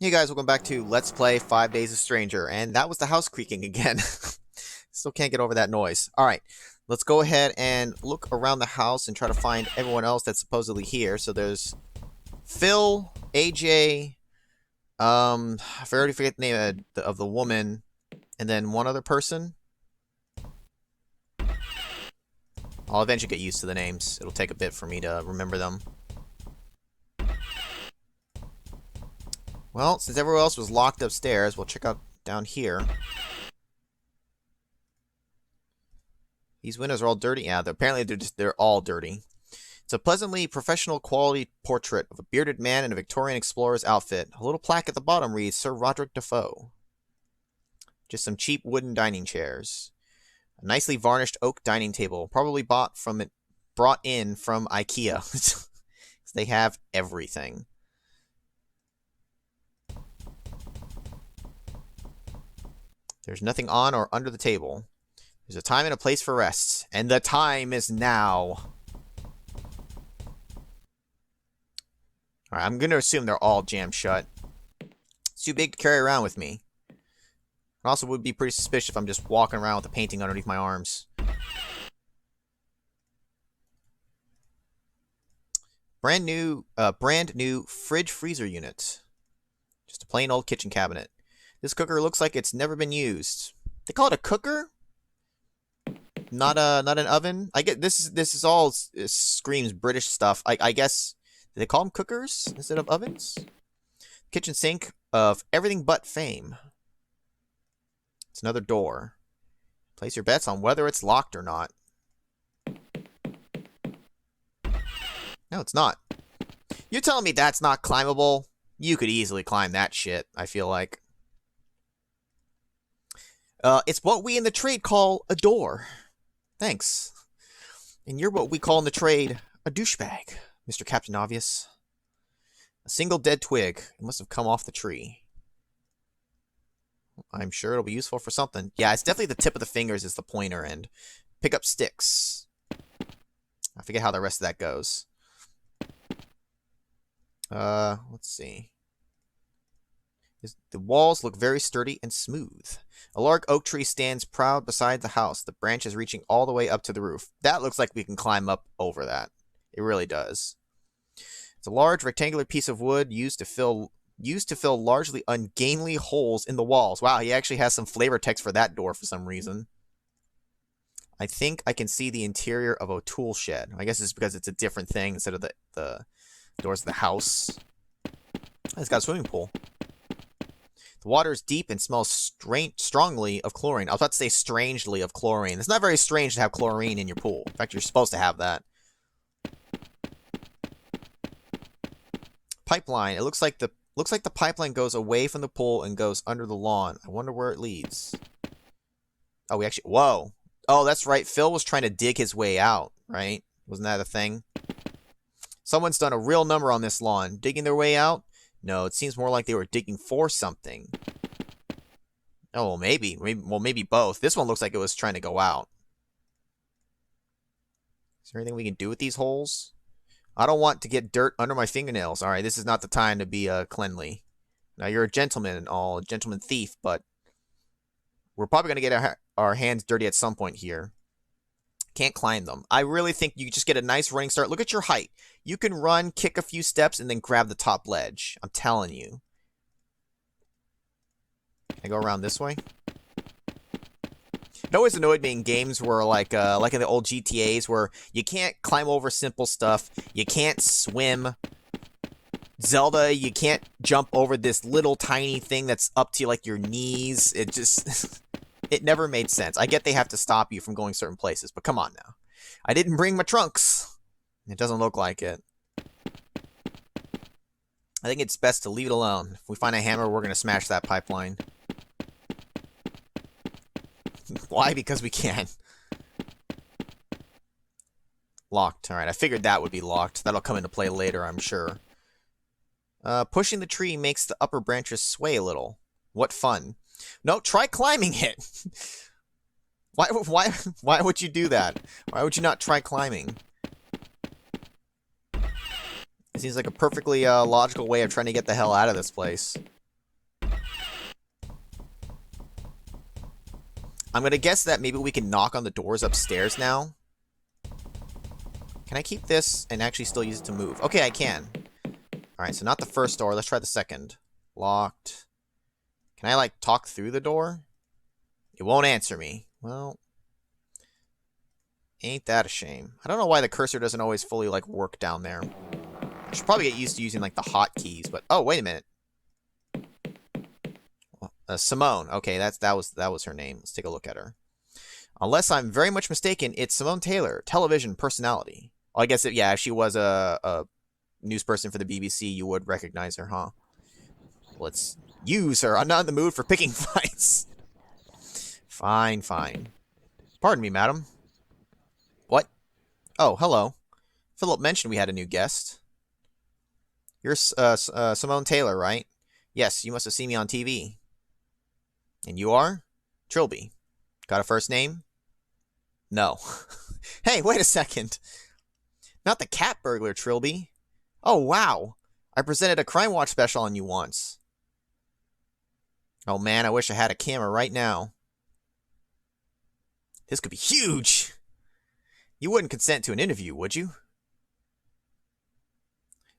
Hey guys, welcome back to Let's Play 5 Days of Stranger, and that was the house creaking again. Still can't get over that noise. Alright, let's go ahead and look around the house and try to find everyone else that's supposedly here. So there's Phil, AJ, I already forget the name of the woman, and then one other person. I'll eventually get used to the names. It'll take a bit for me to remember them. Well, since everyone else was locked upstairs, we'll check out down here. These windows are all dirty. Yeah, apparently they're all dirty. It's a pleasantly professional quality portrait of a bearded man in a Victorian explorer's outfit. A little plaque at the bottom reads Sir Roderick Defoe. Just some cheap wooden dining chairs. A nicely varnished oak dining table, probably brought in from IKEA. They have everything. There's nothing on or under the table. There's a time and a place for rest, and the time is now. Alright, I'm going to assume they're all jammed shut. It's too big to carry around with me. It also would be pretty suspicious if I'm just walking around with a painting underneath my arms. Brand new fridge freezer unit. Just a plain old kitchen cabinet. This cooker looks like it's never been used. They call it a cooker? Not an oven? I get this is all screams British stuff. I guess do they call them cookers instead of ovens? Kitchen sink of everything but fame. It's another door. Place your bets on whether it's locked or not. No, it's not. You're telling me that's not climbable? You could easily climb that shit, I feel like. It's what we in the trade call a door. Thanks. And you're what we call in the trade a douchebag, Mr. Captain Obvious. A single dead twig. It must have come off the tree. I'm sure it'll be useful for something. Yeah, it's definitely the tip of the fingers is the pointer end. Pick up sticks. I forget how the rest of that goes. Let's see. The walls look very sturdy and smooth. A large oak tree stands proud beside the house, the branches reaching all the way up to the roof. That looks like we can climb up over that. It really does. It's a large rectangular piece of wood used to fill largely ungainly holes in the walls. Wow, he actually has some flavor text for that door for some reason. I think I can see the interior of a tool shed. I guess it's because it's a different thing instead of the doors of the house. It's got a swimming pool. The water is deep and smells strongly of chlorine. I was about to say strangely of chlorine. It's not very strange to have chlorine in your pool. In fact, you're supposed to have that. Pipeline. It looks like the pipeline goes away from the pool and goes under the lawn. I wonder where it leads. Oh, we actually... Whoa. Oh, that's right. Phil was trying to dig his way out, right? Wasn't that a thing? Someone's done a real number on this lawn. Digging their way out? No, it seems more like they were digging for something. Oh, well, maybe. Well, maybe both. This one looks like it was trying to go out. Is there anything we can do with these holes? I don't want to get dirt under my fingernails. Alright, this is not the time to be cleanly. Now, you're a gentleman and all, a gentleman thief, but we're probably going to get our hands dirty at some point here. Can't climb them. I really think you just get a nice running start. Look at your height. You can run, kick a few steps, and then grab the top ledge. I'm telling you. Can I go around this way? It always annoyed me in games where, like in the old GTAs, where you can't climb over simple stuff. You can't swim. Zelda, you can't jump over this little tiny thing that's up to, like, your knees. It just... It never made sense. I get they have to stop you from going certain places, but come on now. I didn't bring my trunks. It doesn't look like it. I think it's best to leave it alone. If we find a hammer, we're going to smash that pipeline. Why? Because we can. Locked. Alright, I figured that would be locked. That'll come into play later, I'm sure. Pushing the tree makes the upper branches sway a little. What fun. No, try climbing it. Why would you do that? Why would you not try climbing? It seems like a perfectly logical way of trying to get the hell out of this place. I'm going to guess that maybe we can knock on the doors upstairs now. Can I keep this and actually still use it to move? Okay, I can. Alright, so not the first door. Let's try the second. Locked. Can I, like, talk through the door? It won't answer me. Well, ain't that a shame. I don't know why the cursor doesn't always fully, like, work down there. I should probably get used to using, like, the hotkeys, but... Oh, wait a minute. Simone. Okay, that was her name. Let's take a look at her. Unless I'm very much mistaken, it's Simone Taylor, television personality. Well, I guess, yeah, if she was a news person for the BBC, you would recognize her, huh? Let's use her. I'm not in the mood for picking fights. Fine, fine. Pardon me, madam. What? Oh, hello. Philip mentioned we had a new guest. You're Simone Taylor, right? Yes, you must have seen me on TV. And you are? Trilby. Got a first name? No. Hey, wait a second. Not the cat burglar, Trilby. Oh, wow. I presented a Crime Watch special on you once. Oh, man, I wish I had a camera right now. This could be huge. You wouldn't consent to an interview, would you?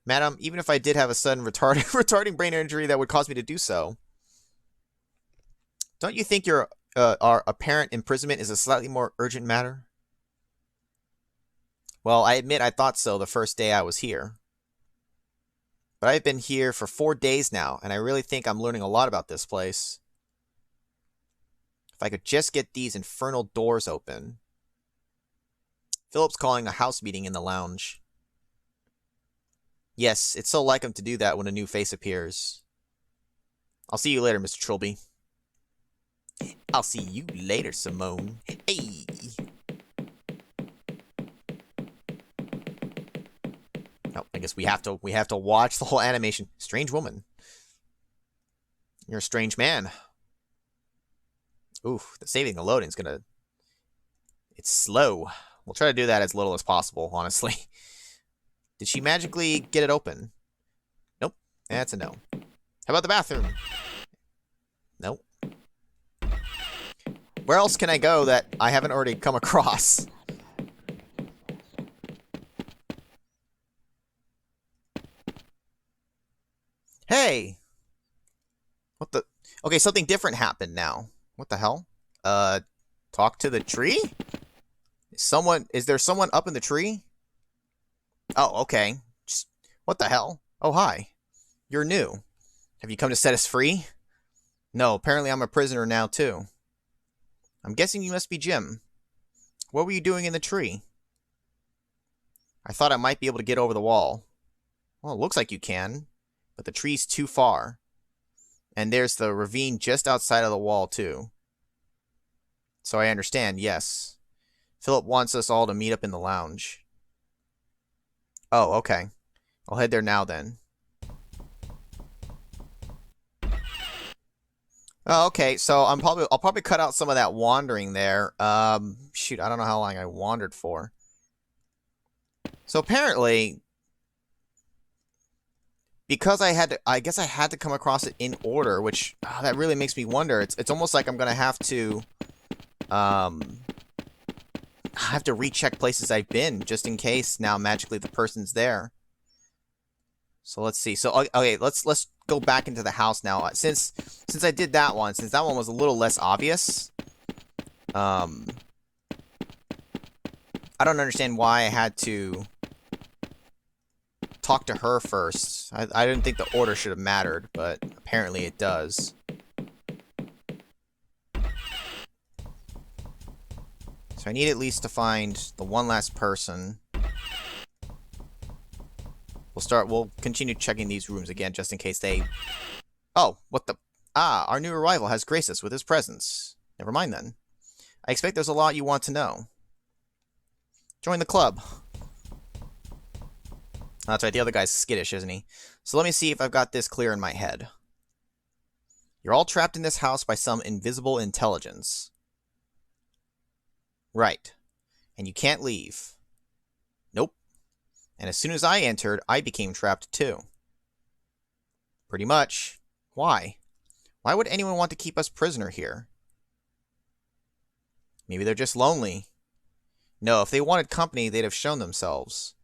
Madam, even if I did have a sudden retarding brain injury that would cause me to do so, don't you think our apparent imprisonment is a slightly more urgent matter? Well, I admit I thought so the first day I was here. But I've been here for 4 days now, and I really think I'm learning a lot about this place. If I could just get these infernal doors open. Philip's calling a house meeting in the lounge. Yes, it's so like him to do that when a new face appears. I'll see you later, Mr. Trilby. I'll see you later, Simone. Hey! Oh, I guess we have to watch the whole animation. Strange woman. You're a strange man. Oof, the saving the loading's gonna... It's slow. We'll try to do that as little as possible, honestly. Did she magically get it open? Nope. That's a no. How about the bathroom? Nope. Where else can I go that I haven't already come across? Hey! What the... Okay, something different happened now. What the hell? Talk to the tree? Is there someone up in the tree? Oh, okay. What the hell? Oh, hi. You're new. Have you come to set us free? No, apparently I'm a prisoner now, too. I'm guessing you must be Jim. What were you doing in the tree? I thought I might be able to get over the wall. Well, it looks like you can, but the tree's too far. And there's the ravine just outside of the wall, too. So I understand, yes. Philip wants us all to meet up in the lounge. Oh, okay. I'll head there now, then. Oh, okay, so I'll probably cut out some of that wandering there. Shoot, I don't know how long I wandered for. So apparently, because I guess I had to come across it in order, which that really makes me wonder. It's almost like I'm gonna have to recheck places I've been just in case now magically the person's there. So let's see. So okay, let's go back into the house now. Since I did that one, since that one was a little less obvious, I don't understand why I had to talk to her first. I didn't think the order should have mattered, but apparently it does. So I need at least to find the one last person. We'll continue checking these rooms again just in case they... Oh, what the... Ah, our new arrival has graced us with his presence. Never mind then. I expect there's a lot you want to know. Join the club. That's right, the other guy's skittish, isn't he? So let me see if I've got this clear in my head. You're all trapped in this house by some invisible intelligence. Right. And you can't leave. Nope. And as soon as I entered, I became trapped too. Pretty much. Why? Why would anyone want to keep us prisoner here? Maybe they're just lonely. No, if they wanted company, they'd have shown themselves.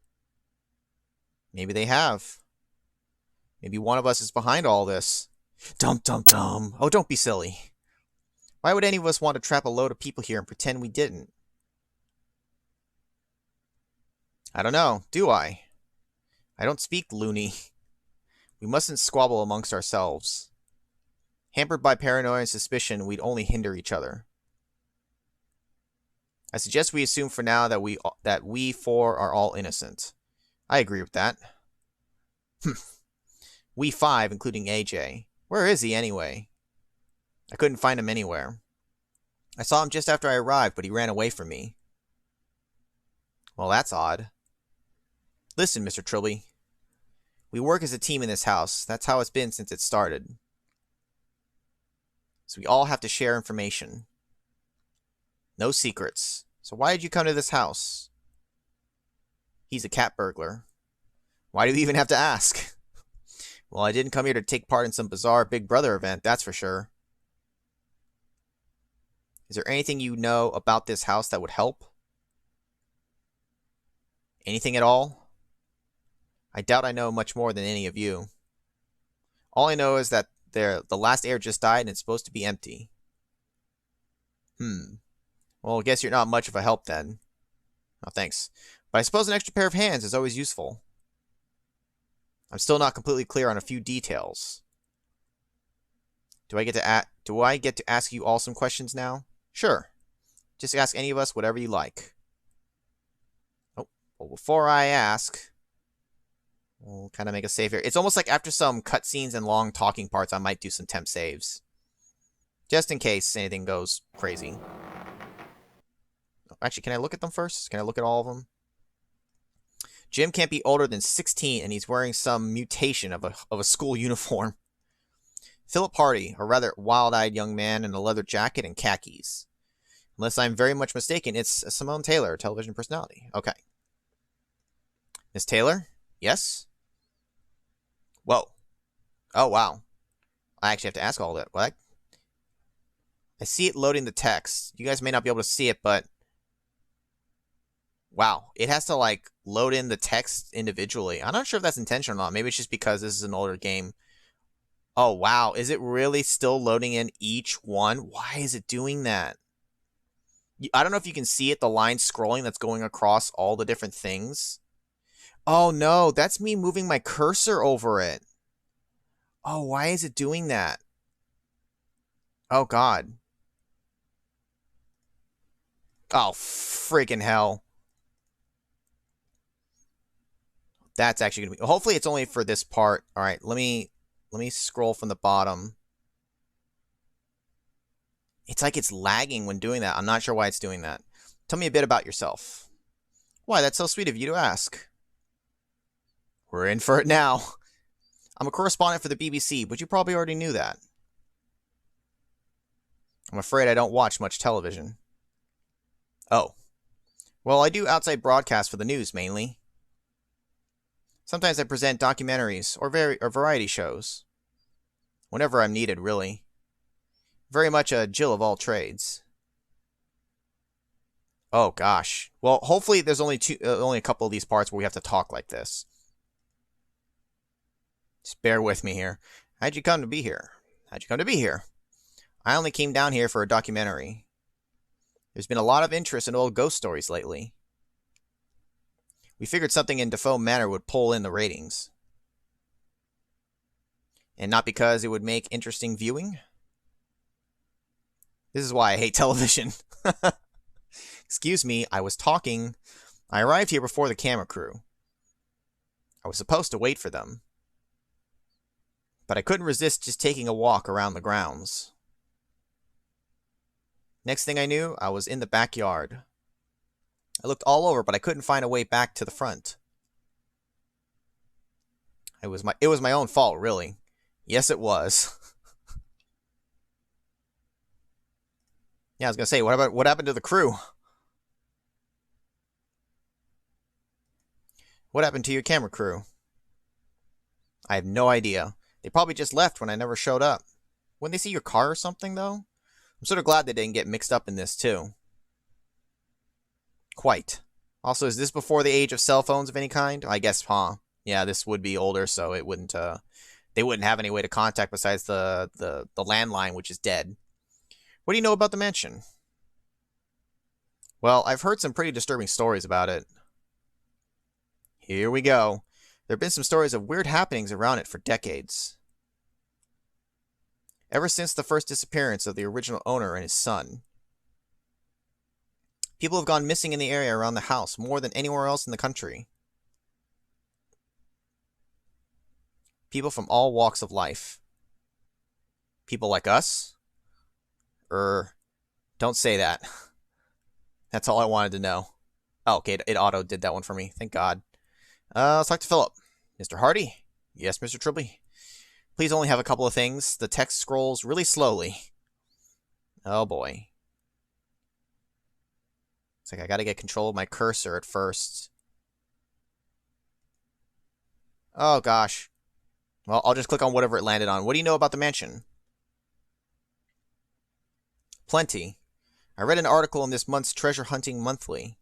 Maybe they have. Maybe one of us is behind all this. Dum dum dum. Oh, don't be silly. Why would any of us want to trap a load of people here and pretend we didn't? I don't know, do I? I don't speak loony. We mustn't squabble amongst ourselves. Hampered by paranoia and suspicion, we'd only hinder each other. I suggest we assume for now that we four are all innocent. I agree with that. We five, including AJ. Where is he anyway? I couldn't find him anywhere. I saw him just after I arrived, but he ran away from me. Well, that's odd. Listen, Mr. Trilby. We work as a team in this house. That's how it's been since it started. So we all have to share information. No secrets. So why did you come to this house? He's a cat burglar. Why do we even have to ask? Well, I didn't come here to take part in some bizarre Big Brother event, that's for sure. Is there anything you know about this house that would help? Anything at all? I doubt I know much more than any of you. All I know is that the last heir just died and it's supposed to be empty. Well, I guess you're not much of a help then. Oh, thanks. But I suppose an extra pair of hands is always useful. I'm still not completely clear on a few details. Do I get to ask you all some questions now? Sure. Just ask any of us whatever you like. Oh, well, before I ask, we'll kind of make a save here. It's almost like after some cutscenes and long talking parts, I might do some temp saves. Just in case anything goes crazy. Actually, can I look at them first? Can I look at all of them? Jim can't be older than 16, and he's wearing some mutation of a school uniform. Philip Hardy, a rather wild-eyed young man in a leather jacket and khakis. Unless I'm very much mistaken, it's Simone Taylor, television personality. Okay. Miss Taylor? Yes? Whoa. Oh, wow. I actually have to ask all that. What? I see it loading the text. You guys may not be able to see it, but... Wow. It has to, like, load in the text individually. I'm not sure if that's intentional or not. Maybe it's just because this is an older game. Oh, wow. Is it really still loading in each one? Why is it doing that? I don't know if you can see it, the line scrolling that's going across all the different things. Oh, no. That's me moving my cursor over it. Oh, why is it doing that? Oh, God. Oh, freaking hell. That's actually going to be... Hopefully it's only for this part. All right, let me scroll from the bottom. It's like it's lagging when doing that. I'm not sure why it's doing that. Tell me a bit about yourself. Why, that's so sweet of you to ask. We're in for it now. I'm a correspondent for the BBC, but you probably already knew that. I'm afraid I don't watch much television. Oh. Well, I do outside broadcasts for the news, mainly. Sometimes I present documentaries or variety shows. Whenever I'm needed, really. Very much a Jill of all trades. Oh, gosh. Well, hopefully there's only a couple of these parts where we have to talk like this. Just bear with me here. How'd you come to be here? How'd you come to be here? I only came down here for a documentary. There's been a lot of interest in old ghost stories lately. We figured something in Defoe Manor would pull in the ratings. And not because it would make interesting viewing. This is why I hate television. Excuse me, I was talking. I arrived here before the camera crew. I was supposed to wait for them. But I couldn't resist just taking a walk around the grounds. Next thing I knew, I was in the backyard. I looked all over, but I couldn't find a way back to the front. It was my own fault, really. Yes, it was. Yeah, I was gonna say, what happened to the crew? What happened to your camera crew? I have no idea. They probably just left when I never showed up. Wouldn't they see your car or something, though? I'm sort of glad they didn't get mixed up in this, too. Quite. Also, is this before the age of cell phones of any kind? I guess, huh? Yeah, this would be older, so it wouldn't. They wouldn't have any way to contact besides the landline, which is dead. What do you know about the mansion? Well, I've heard some pretty disturbing stories about it. Here we go. There have been some stories of weird happenings around it for decades. Ever since the first disappearance of the original owner and his son. People have gone missing in the area around the house more than anywhere else in the country. People from all walks of life. People like us? Don't say that. That's all I wanted to know. Oh, okay, it auto did that one for me. Thank God. Let's talk to Philip. Mr. Hardy? Yes, Mr. Tribley. Please only have a couple of things. The text scrolls really slowly. Oh boy. It's like I gotta get control of my cursor at first. Oh gosh. Well, I'll just click on whatever it landed on. What do you know about the mansion? Plenty. I read an article in this month's Treasure Hunting Monthly.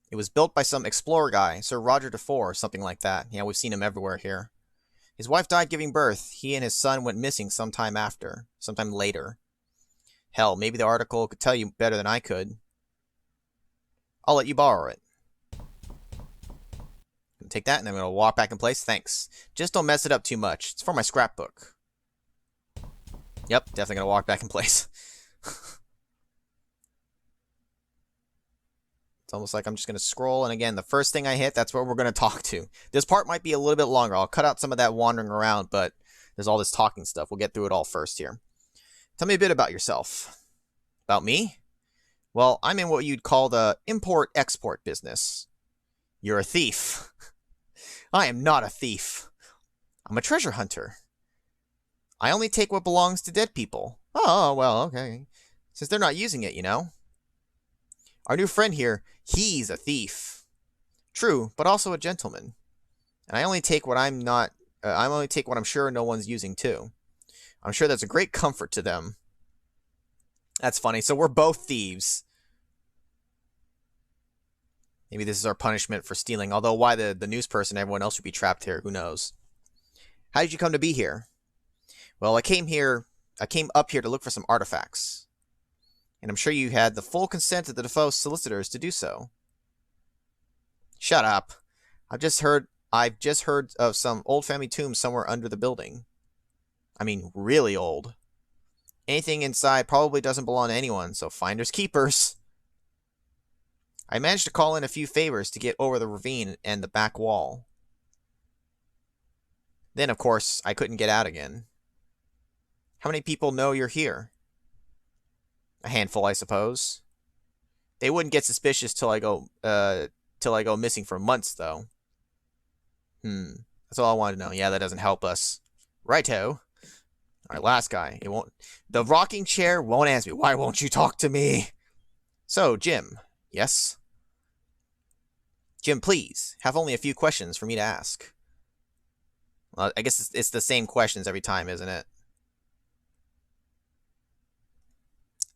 It was built by some explorer guy, Sir Roger de Four, something like that. Yeah, we've seen him everywhere here. His wife died giving birth. He and his son went missing sometime later. Hell, maybe the article could tell you better than I could. I'll let you borrow it. Take that, and I'm going to walk back in place. Thanks. Just don't mess it up too much. It's for my scrapbook. Yep, definitely going to walk back in place. It's almost like I'm just going to scroll, and again, the first thing I hit, that's what we're going to talk to. This part might be a little bit longer. I'll cut out some of that wandering around, but there's all this talking stuff. We'll get through it all first here. Tell me a bit about yourself. About me? Well, I'm in what you'd call the import-export business. You're a thief. I am not a thief. I'm a treasure hunter. I only take what belongs to dead people. Oh, well, okay. Since they're not using it, you know. Our new friend here, he's a thief. True, but also a gentleman. And I only take what I'm sure no one's using too. I'm sure that's a great comfort to them. That's funny. So we're both thieves. Maybe this is our punishment for stealing. Although why the news person and everyone else would be trapped here, who knows? How did you come to be here? Well, I came up here to look for some artifacts. And I'm sure you had the full consent of the Defoe solicitors to do so. Shut up. I've just heard of some old family tombs somewhere under the building. I mean, really old. Anything inside probably doesn't belong to anyone, so finders keepers. I managed to call in a few favors to get over the ravine and the back wall. Then, of course, I couldn't get out again. How many people know you're here? A handful, I suppose. They wouldn't get suspicious till I go missing for months, though. That's all I wanted to know. Yeah, that doesn't help us. Righto. Alright, last guy. The rocking chair won't answer me. Why won't you talk to me? So, Jim. Yes? Jim, please, have only a few questions for me to ask. Well, I guess it's the same questions every time, isn't it?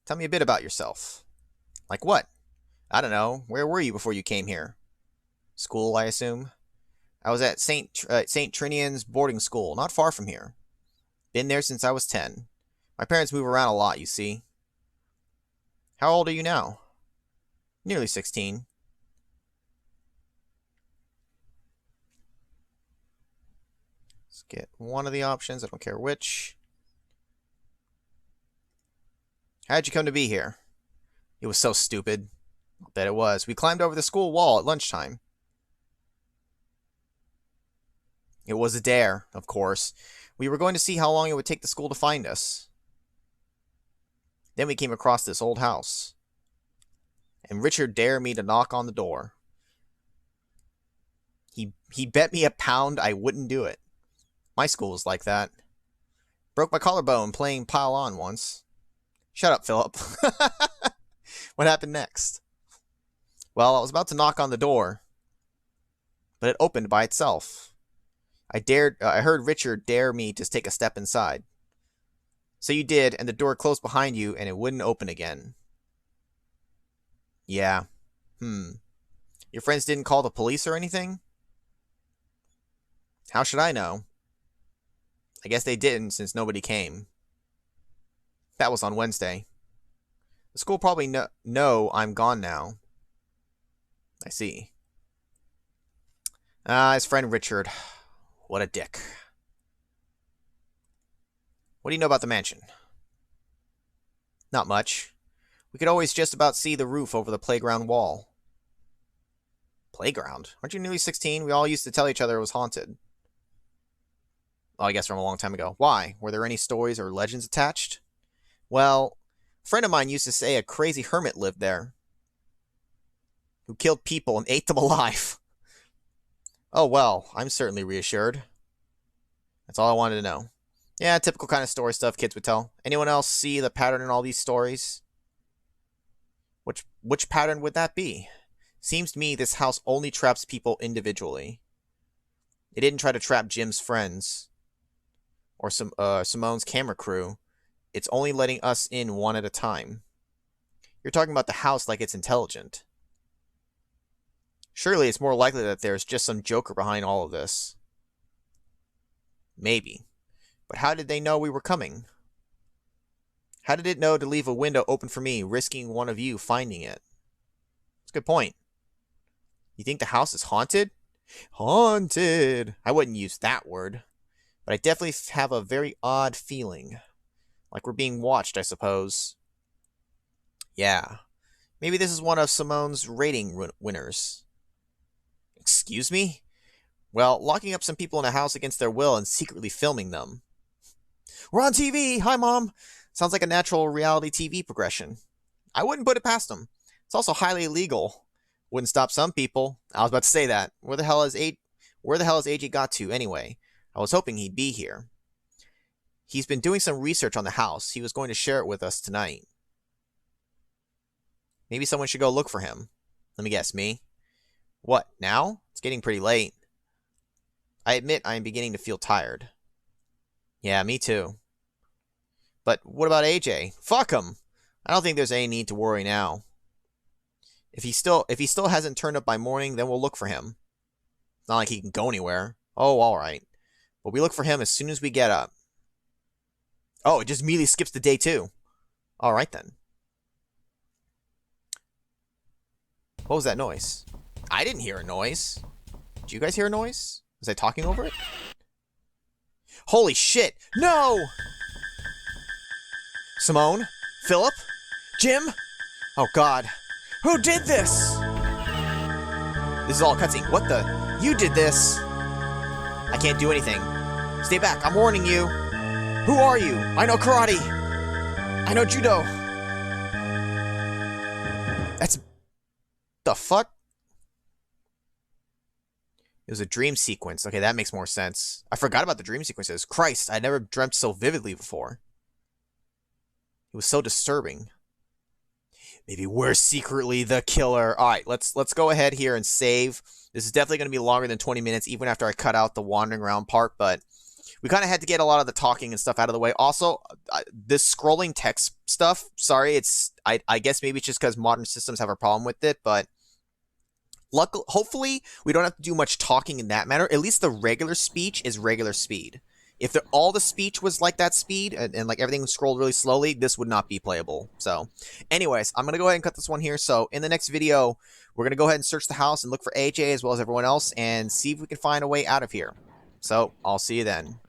Tell me a bit about yourself. Like what? I don't know. Where were you before you came here? School, I assume? I was at St. Trinian's boarding school, not far from here. Been there since I was 10. My parents move around a lot, you see. How old are you now? Nearly 16. Let's get one of the options. I don't care which. How'd you come to be here? It was so stupid. I'll bet it was. We climbed over the school wall at lunchtime. It was a dare, of course. We were going to see how long it would take the school to find us. Then we came across this old house. And Richard dared me to knock on the door. He bet me £1 I wouldn't do it. My school was like that. Broke my collarbone playing pile on once. Shut up, Philip. What happened next? Well, I was about to knock on the door, but it opened by itself. I heard Richard dare me to take a step inside. So you did, and the door closed behind you, and it wouldn't open again. Yeah, Your friends didn't call the police or anything? How should I know? I guess they didn't since nobody came. That was on Wednesday. The school probably know I'm gone now. I see. His friend Richard. What a dick. What do you know about the mansion? Not much. We could always just about see the roof over the playground wall. Playground? Aren't you nearly 16? We all used to tell each other it was haunted. Well, I guess from a long time ago. Why? Were there any stories or legends attached? Well, a friend of mine used to say a crazy hermit lived there, who killed people and ate them alive. Oh well, I'm certainly reassured. That's all I wanted to know. Yeah, typical kind of story stuff kids would tell. Anyone else see the pattern in all these stories? Which pattern would that be? Seems to me this house only traps people individually. It didn't try to trap Jim's friends or Simone's camera crew. It's only letting us in one at a time. You're talking about the house like it's intelligent. Surely it's more likely that there's just some joker behind all of this. Maybe. But how did they know we were coming? How did it know to leave a window open for me, risking one of you finding it? That's a good point. You think the house is haunted? Haunted! I wouldn't use that word. But I definitely have a very odd feeling. Like we're being watched, I suppose. Yeah. Maybe this is one of Simone's rating winners. Excuse me? Well, locking up some people in a house against their will and secretly filming them. We're on TV! Hi, Mom! Sounds like a natural reality TV progression. I wouldn't put it past them. It's also highly illegal. Wouldn't stop some people. I was about to say that. Where the hell has AJ got to, anyway? I was hoping he'd be here. He's been doing some research on the house. He was going to share it with us tonight. Maybe someone should go look for him. Let me guess, me? What, now? It's getting pretty late. I admit I am beginning to feel tired. Yeah, me too. But what about AJ? Fuck him! I don't think there's any need to worry now. If he still hasn't turned up by morning, then we'll look for him. It's not like he can go anywhere. Oh, alright. But we look for him as soon as we get up. Oh, it just immediately skips to day 2. Alright then. What was that noise? I didn't hear a noise. Did you guys hear a noise? Was I talking over it? Holy shit! No! Simone? Philip? Jim? Oh god. Who did this? This is all cutscene. What the? You did this! I can't do anything. Stay back, I'm warning you. Who are you? I know karate. I know judo. That's... the fuck? It was a dream sequence. Okay, that makes more sense. I forgot about the dream sequences. Christ, I never dreamt so vividly before. It was so disturbing. Maybe we're secretly the killer. Alright, let's go ahead here and save. This is definitely going to be longer than 20 minutes, even after I cut out the wandering around part, but we kind of had to get a lot of the talking and stuff out of the way. Also, this scrolling text stuff, sorry, I guess maybe it's just because modern systems have a problem with it, but hopefully we don't have to do much talking in that matter. At least the regular speech is regular speed. If all the speech was like that speed and like everything scrolled really slowly, this would not be playable. So anyways, I'm going to go ahead and cut this one here. So in the next video, we're going to go ahead and search the house and look for AJ as well as everyone else and see if we can find a way out of here. So I'll see you then.